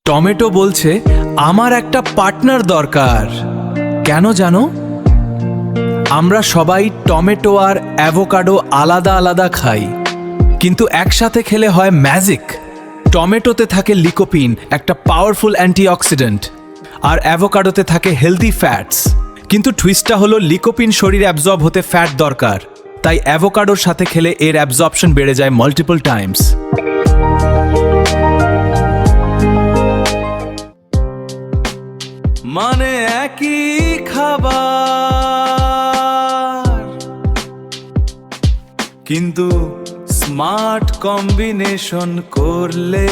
Tomato বলছে আমার একটা পার্টনার দরকার। কেন জানো? আমরা সবাই টমেটো আর অ্যাভোকাডো আলাদা আলাদা খাই, কিন্তু একসাথে খেলে হয় ম্যাজিক। টমেটোতে থাকে লিকোপিন, একটা পাওয়ারফুল অ্যান্টিঅক্সিডেন্ট, আর অ্যাভোকাডোতে থাকে হেলদি ফ্যাটস। কিন্তু টুইস্টটা হলো লিকোপিন শরীরে অ্যাবজর্ব হতে ফ্যাট দরকার, তাই অ্যাভোকাডোর সাথে খেলে এর অ্যাবজর্পশন বেড়ে যায় মাল্টিপল টাইমস। মানে একই খাবার, কিন্তু স্মার্ট কম্বিনেশন করলে